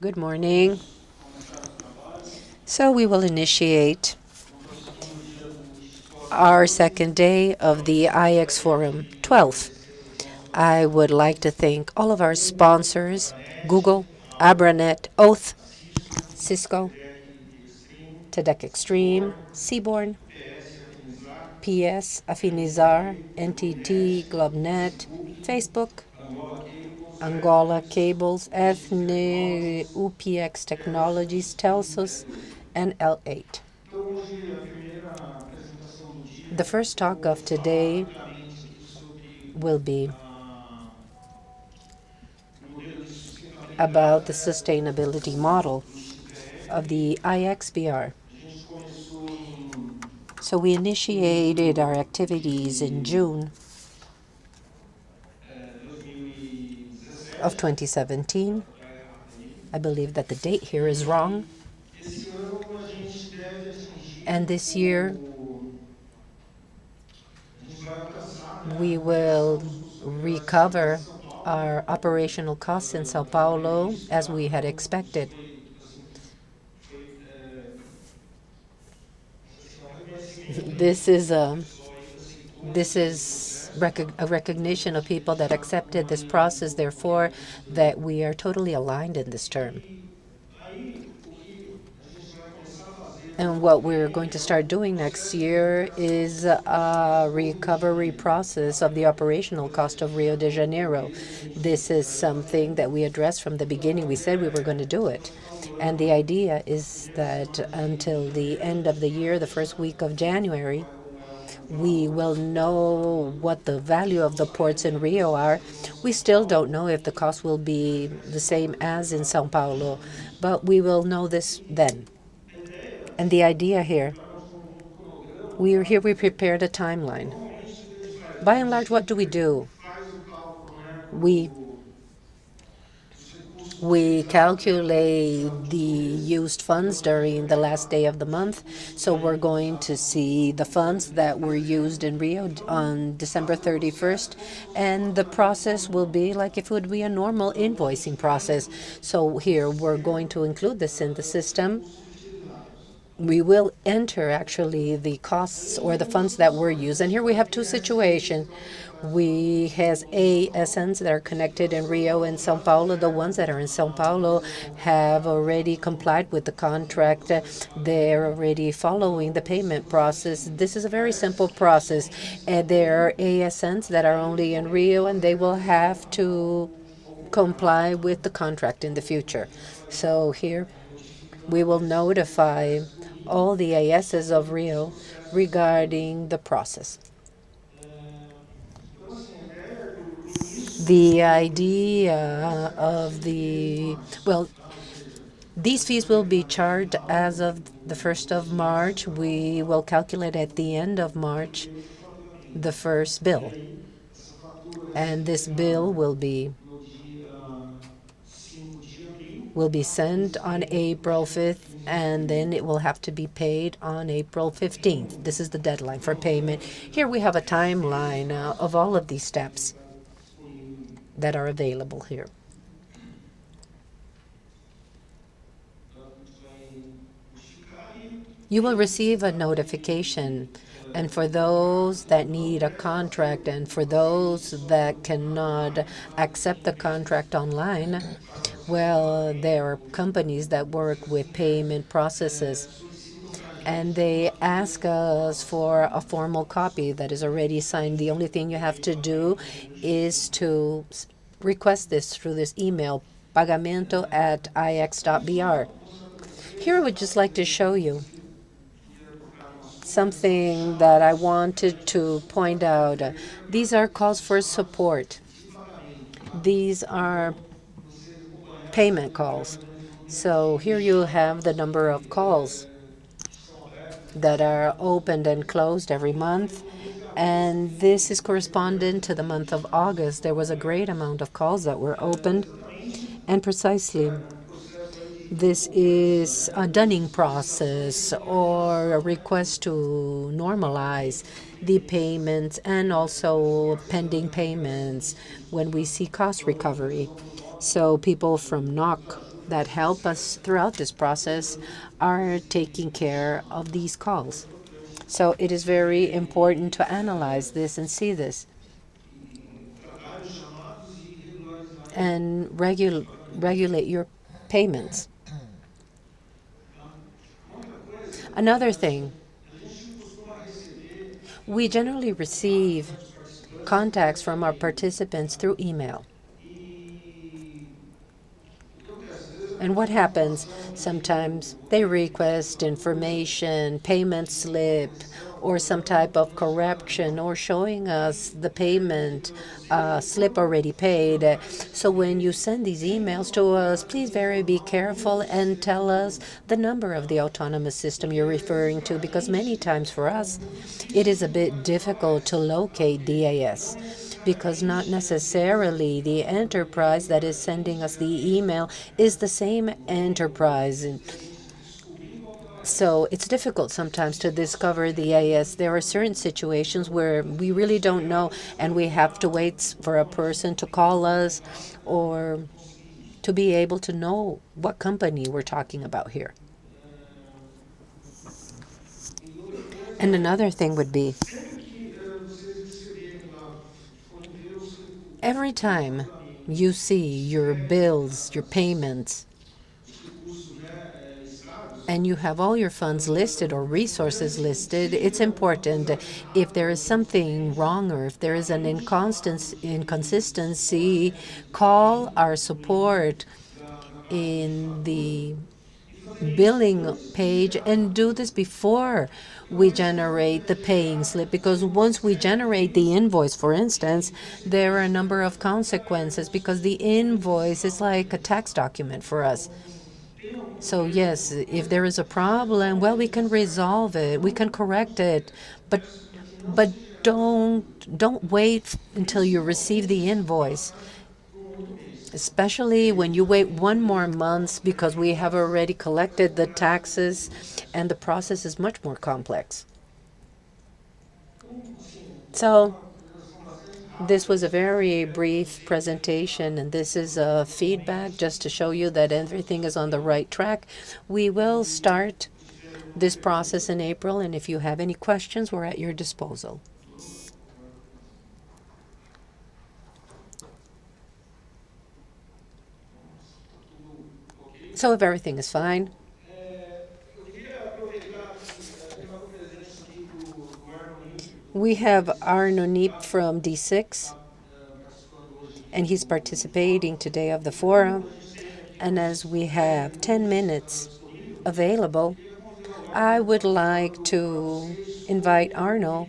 Good morning. So we will initiate our second day of the IX Fórum 12. I would like to thank all of our sponsors, Google, Abranet, Oath, Cisco, TEDx Extreme, Seaborn, PS, Afinizar, NTT, GlobeNet, Facebook, Angola Cables, Ethne, UPX Technologies, Telsus, and L8. The first talk of today will be about the sustainability model of the IX.br. So we initiated our activities in June of 2017. I believe that the date here is wrong. And this year, we will recover our operational costs in São Paulo as we had expected. This is a recognition of people that accepted this process, therefore, that we are totally aligned in this term. And what we're going to start doing next year is a recovery process of the operational cost of Rio de Janeiro. This is something that we addressed from the beginning. We said we were going to do it. And the idea is that until the end of the year, the first week of January, we will know what the value of the ports in Rio are. We still don't know if the cost will be the same as in São Paulo, but we will know this then. And the idea here, we prepared a timeline. By and large, what do? We calculate the used funds during the last day of the month. So we're going to see the funds that were used in Rio on December 31st. And the process will be like if it would be a normal invoicing process. So here we're going to include this in the system. We will enter actually the costs or the funds that were used. And here we have two situations. We have ASNs that are connected in Rio and São Paulo. The ones that are in São Paulo have already complied with the contract. They're already following the payment process. This is a very simple process. And there are ASNs that are only in Rio, and they will have to comply with the contract in the future. So here we will notify all the ASs of Rio regarding the process. The idea of these fees will be charged as of the 1st of March. We will calculate at the end of March the first bill. And this bill will be sent on April 5th, and then it will have to be paid on April 15th. This is the deadline for payment. Here we have a timeline of all of these steps that are available here. You will receive a notification, and for those that need a contract and for those that cannot accept the contract online, well, there are companies that work with payment processes, and they ask us for a formal copy that is already signed. The only thing you have to do is to request this through this email, pagamento@ix.br. Here I would just like to show you something that I wanted to point out. These are calls for support. These are payment calls. So here you have the number of calls that are opened and closed every month. And this is correspondent to the month of August. There was a great amount of calls that were opened. And precisely, this is a dunning process or a request to normalize the payments and also pending payments when we see cost recovery. So people from NOC that help us throughout this process are taking care of these calls. So it is very important to analyze this and see this and regulate your payments. Another thing, we generally receive contacts from our participants through email. And what happens? Sometimes they request information, payment slip, or some type of correction, or showing us the payment slip already paid. So when you send these emails to us, please be careful and tell us the number of the autonomous system you're referring to, because many times for us, it is a bit difficult to locate DAS. Because not necessarily the enterprise that is sending us the email is the same enterprise. And so it's difficult sometimes to discover the AS. There are certain situations where we really don't know, and we have to wait for a person to call us or to be able to know what company we're talking about here. And another thing would be, every time you see your bills, your payments, and you have all your funds listed or resources listed, it's important. If there is something wrong or if there is an inconsistency, call our support in the billing page and do this before we generate the paying slip, because once we generate the invoice, for instance, there are a number of consequences, because the invoice is like a tax document for us. So yes, if there is a problem, well, we can resolve it, we can correct it, but don't wait until you receive the invoice. Especially when you wait one more month, because we have already collected the taxes and the process is much more complex. So this was a very brief presentation, and this is a feedback just to show you that everything is on the right track. We will start this process in April, and if you have any questions, we're at your disposal. So if everything is fine, we have Arno Nip from D6, and he's participating today of the forum. And as we have 10 minutes available, I would like to invite Arno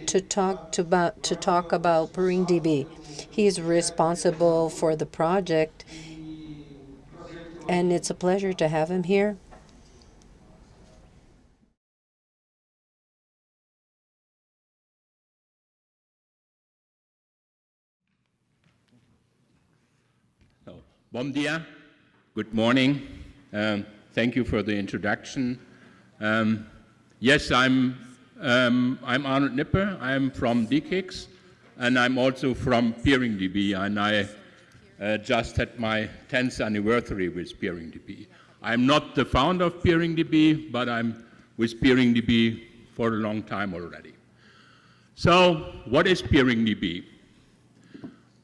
to talk about PeringDB. He is responsible for the project, and it's a pleasure to have him here. So, bom dia, good morning. Thank you for the introduction. Yes, I'm Arnold Nipper. I'm from DKIX, and I'm also from PeringDB, and I just had my 10th anniversary with PeringDB. I'm not the founder of PeringDB, but I'm with PeringDB for a long time already. So what is PeringDB?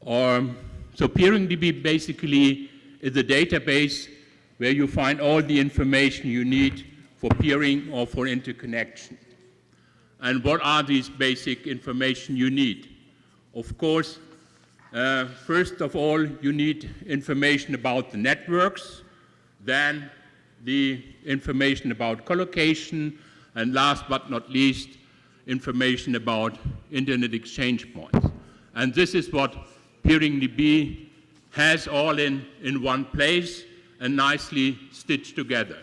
So PeringDB basically is a database where you find all the information you need for peering or for interconnection. And what are these basic information you need? Of course, first of all, you need information about the networks, then the information about collocation, and last but not least, information about internet exchange points. And this is what PeringDB has all in one place and nicely stitched together.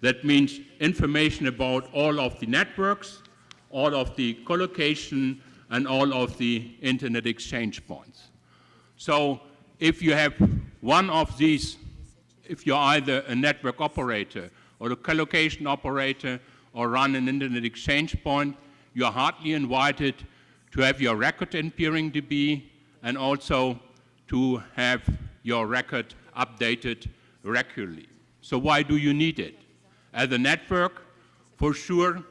That means information about all of the networks, all of the collocation, and all of the internet exchange points. So if you have one of these, if you're either a network operator or a collocation operator or run an internet exchange point, you're heartily invited to have your record in PeringDB and also to have your record updated regularly. So why do you need it? As a network, for sure,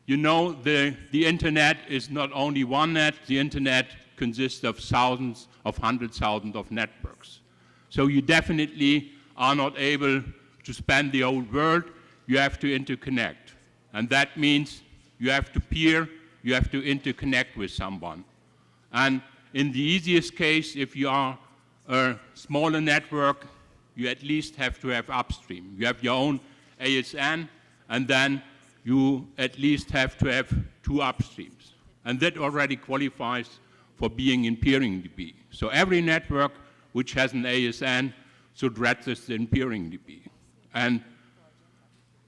you know the internet is not only one net, the internet consists of thousands, of hundreds of thousands of networks. So you definitely are not able to span the whole world, you have to interconnect. And that means you have to peer, you have to interconnect with someone. And in the easiest case, if you are a smaller network, you at least have to have upstream. You have your own ASN, and then you at least have to have 2 upstreams. And that already qualifies for being in PeeringDB. So every network which has an ASN should register in PeeringDB. And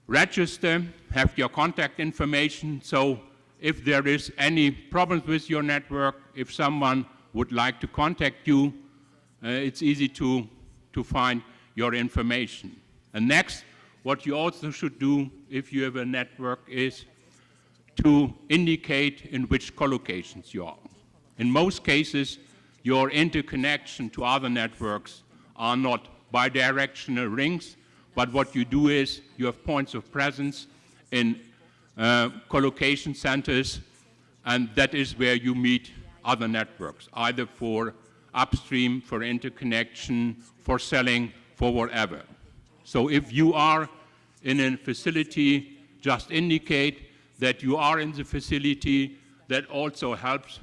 register, have your contact information, so if there is any problems with your network, if someone would like to contact you, it's easy to find your information. And next, what you also should do if you have a network is to indicate in which collocations you are. In most cases, your interconnection to other networks are not bidirectional rings, but what you do is you have points of presence in collocation centers, and that is where you meet other networks, either for upstream, for interconnection, for selling, for whatever. So if you are in a facility, just indicate that you are in the facility. That also helps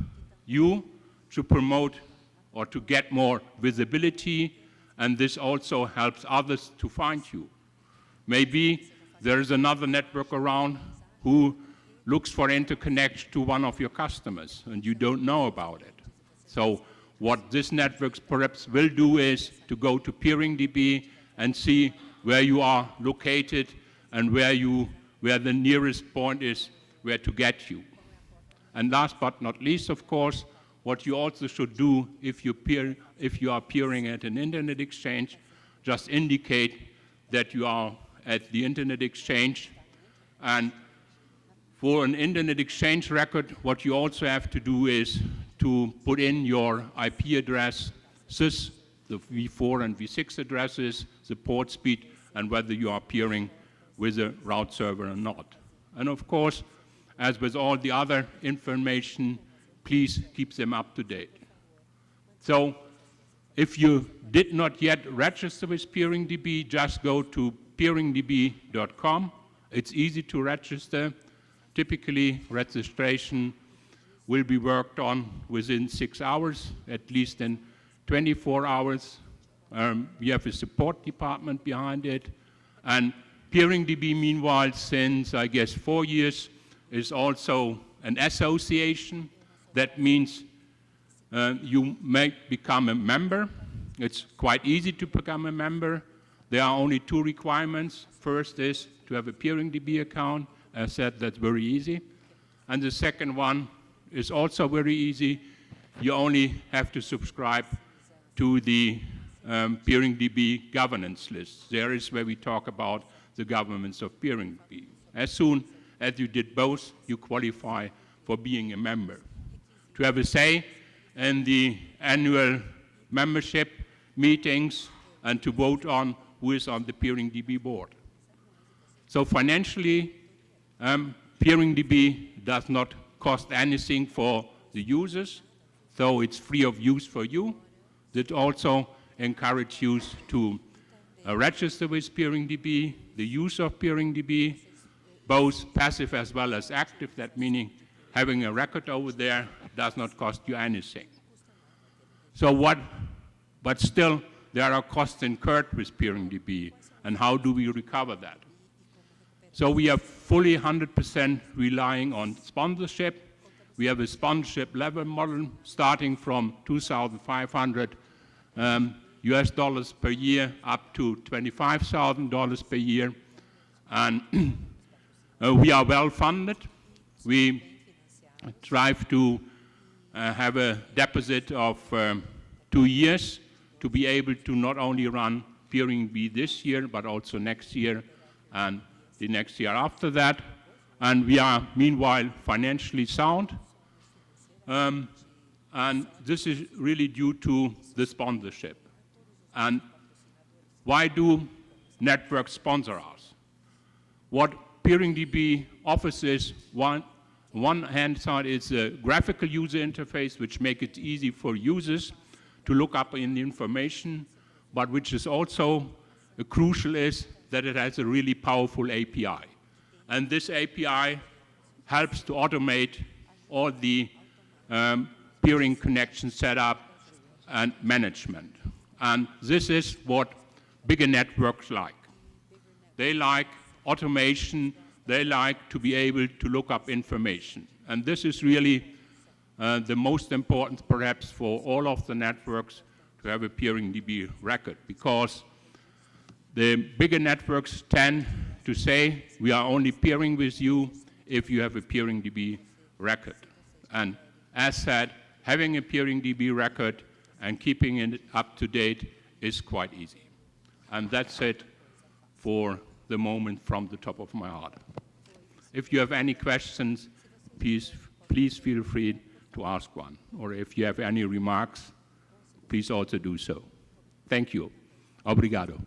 you to promote or to get more visibility, and this also helps others to find you. Maybe there is another network around who looks for interconnection to one of your customers, and you don't know about it. So what this network perhaps will do is to go to PeeringDB and see where you are located and where the nearest point is where to get you. And last but not least, of course, what you also should do if you are peering at an internet exchange, just indicate that you are at the internet exchange. And for an internet exchange record, what you also have to do is to put in your IP address, sys, the V4 and V6 addresses, the port speed, and whether you are peering with a route server or not. And of course, as with all the other information, please keep them up to date. So if you did not yet register with PeeringDB, just go to peeringdb.com. It's easy to register. Typically, registration will be worked on within 6 hours, at least in 24 hours. We have a support department behind it. And PeeringDB, meanwhile, since, I guess, 4 years, is also an association. That means you may become a member. It's quite easy to become a member. There are only 2 requirements. First is to have a PeeringDB account. As I said, that's very easy. And the second one is also very easy. You only have to subscribe to the PeeringDB governance list. There is where we talk about the governance of PeeringDB. As soon as you did both, you qualify for being a member. To have a say in the annual membership meetings and to vote on who is on the PeeringDB board. So financially, PeeringDB does not cost anything for the users, so it's free of use for you. That also encourages you to register with PeeringDB, the use of PeeringDB, both passive as well as active, that meaning having a record over there does not cost you anything. So but still, there are costs incurred with PeeringDB, and how do we recover that? So we are fully 100% relying on sponsorship. We have a sponsorship level model starting from $2,500 US dollars per year up to $25,000 per year. And we are well funded. We strive to have a deposit of 2 years to be able to not only run PeeringDB this year, but also next year and the next year after that. And we are, meanwhile, financially sound. And this is really due to the sponsorship. And why do networks sponsor us? What PeeringDB offers is one hand side is a graphical user interface, which makes it easy for users to look up in the information, but which is also crucial is that it has a really powerful API. And this API helps to automate all the peering connection setup and management. And this is what bigger networks like. They like automation. They like to be able to look up information. And this is really the most important, perhaps, for all of the networks to have a PeeringDB record, because the bigger networks tend to say, we are only peering with you if you have a PeeringDB record. And as said, having a PeeringDB record and keeping it up to date is quite easy. And that's it for the moment from the top of my heart. If you have any questions, please feel free to ask one. Or if you have any remarks, please also do so. Thank you. Obrigado.